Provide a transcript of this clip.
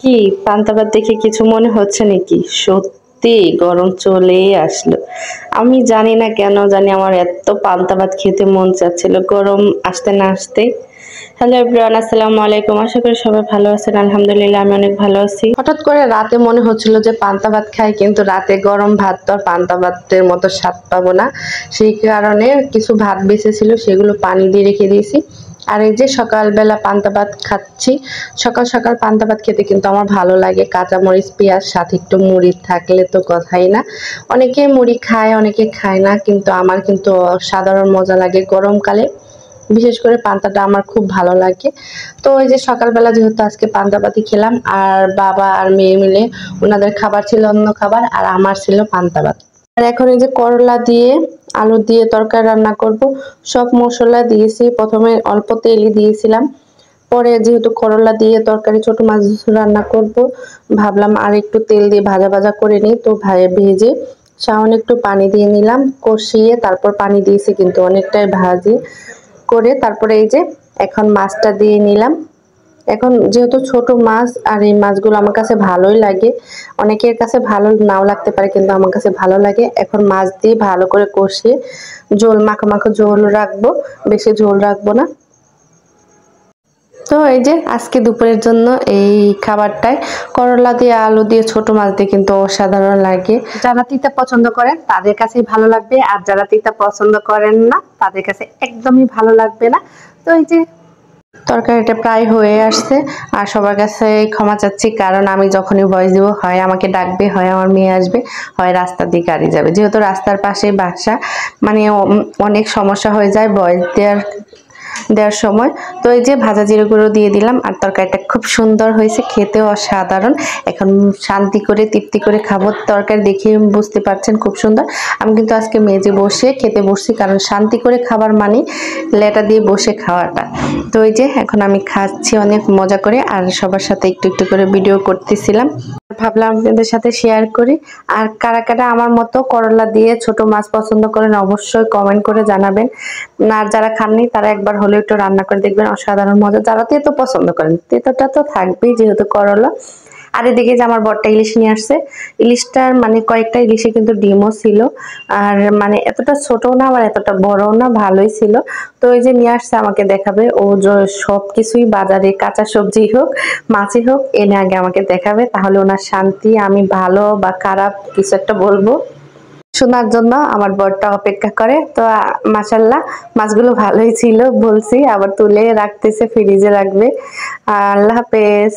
কি পান্তা ভাত দেখে কিছু মনে হচ্ছে নাকি? সত্যি গরম চলেই আসলো। আমি জানি না কেন জানি আমার এত পান্তা ভাত খেতে মন চাচ্ছিল গরম আসতে না আসতেই। হ্যালো এভরিওয়ান, আসসালামু আলাইকুম। আশা করি সবাই ভালো আছেন। আলহামদুলিল্লাহ আমি অনেক ভালো আছি। হঠাৎ করে রাতে মনে হচ্ছিল যে পান্তা ভাত খাই, কিন্তু রাতে গরম ভাত তো আর পান্তা ভাতের মতো স্বাদ পাবো না। সেই কারণে কিছু ভাত বেঁচে ছিল, সেগুলো পানি দিয়ে রেখে দিয়েছি। আর এই যে সকালবেলা পান্তা ভাত খাচ্ছি। সকাল সকাল পান্তা ভাত খেতে কিন্তু আমার ভালো লাগে। কাঁচামরিচ, পেঁয়াজ, সাথে একটু মুড়ি থাকলে তো কথাই না। অনেকে মুড়ি খায়, অনেকে খায় না, কিন্তু আমার কিন্তু সাধারণ মজা লাগে গরমকালে। বিশেষ করে পান্তাটা আমার খুব ভালো লাগে। তো এই যে সকালবেলা যেহেতু আজকে পান্তা ভাতই খেলাম, আর বাবা আর মেয়ে মিলে ওনাদের খাবার ছিল অন্য খাবার, আর আমার ছিল পান্তা ভাত। আর এখন এই যে করলা দিয়ে আলু দিয়ে তরকারি রান্না করব। সব মশলা দিয়েছি, প্রথমে অল্প তেলই দিয়েছিলাম। পরে যেহেতু করলা দিয়ে তরকারি ছোট মাছ রান্না করব, ভাবলাম আর একটু তেল দিয়ে ভাজা ভাজা করে নিই। তো ভেজে সামান্য একটু পানি দিয়ে নিলাম, কষিয়ে তারপর পানি দিয়েছি, কিন্তু অনেকটাই ভাজি করে তারপরে এই যে এখন মাছটা দিয়ে নিলাম। এখন যেহেতু ছোট মাছ, আর এই মাছগুলো আমার কাছে ভালোই লাগে। অনেকের কাছে ভালো নাও লাগতে পারে, কিন্তু আমার কাছে ভালো লাগে। এখন মাছ দিয়ে ভালো করে কষিয়ে ঝোল মাখো মাখো ঝোল রাখবো, বেশি ঝোল রাখবো না। তো এই যে আজকে দুপুরের জন্য এই খাবারটাই করলা দিয়ে আলু দিয়ে ছোট মাছ দিয়ে কিন্তু অসাধারণ লাগে। যারা তিতা পছন্দ করেন তাদের কাছেই ভালো লাগবে, আর যারা তিতা পছন্দ করেন না তাদের কাছে একদমই ভালো লাগবে না। তো এই যে তরকারিটা প্রায় হয়ে আসছে। আর সবার কাছে ক্ষমা চাচ্ছি, কারণ আমি যখনই ভয়েস দিব হয় আমাকে ডাকবে, হয় আমার মেয়ে আসবে, হয় রাস্তা দিয়ে গাড়ি যাবে। যেহেতু রাস্তার পাশে বাসা, মানে অনেক সমস্যা হয়ে যায় ভয়েস দেওয়ার সময়। তো এই যে ভাজা জিরে গুঁড়ো দিয়ে দিলাম, আর তরকারিটা খুব সুন্দর হয়েছে, খেতেও অসাধারণ। এখন শান্তি করে তৃপ্তি করে খাবো। তরকারি দেখে বুঝতে পারছেন খুব সুন্দর। আমি কিন্তু আজকে মেজে বসে খেতে বসছি, কারণ শান্তি করে খাবার মানে লেটা দিয়ে বসে খাওয়াটা। তো এই যে এখন আমি খাচ্ছি অনেক মজা করে, আর সবার সাথে একটু একটু করে ভিডিও করতেছিলাম, ভাবলাম আপনাদের সাথে শেয়ার করি। আর কারা কারা আমার মতো করলা দিয়ে ছোট মাছ পছন্দ করেন অবশ্যই কমেন্ট করে জানাবেন। আর যারা খাননি তারা একবার হলেও একটু রান্না করে দেখবেন, অসাধারণ মজা। যারা তেতো পছন্দ করেন, তেতোটা তো থাকবেই যেহেতু করলা। আর এদিকে যে আমার বড়টা ইলিশ নিয়ে আসছে, ইলিশটার মানে কয়েকটা ইলিশে কিন্তু ডিমও ছিল। আর মানে এতটা ছোট না আবার এতটা বড় না, ভালোই ছিল। তো এই যে নিয়ে আসছে আমাকে দেখাবে, ও সবকিছুই বাজারে কাঁচা সবজি হোক মাছই হোক এনে আগে আমাকে দেখাবে, তাহলে ওনার শান্তি। আমি ভালো বা খারাপ কিছু একটা বলবো শোনার জন্য আমার বরটা অপেক্ষা করে। তো মাশাল্লাহ মাছগুলো ভালোই ছিল বলছি, আবার তুলে রাখতেছে, ফ্রিজে রাখবে। আল্লাহ হাফেজ।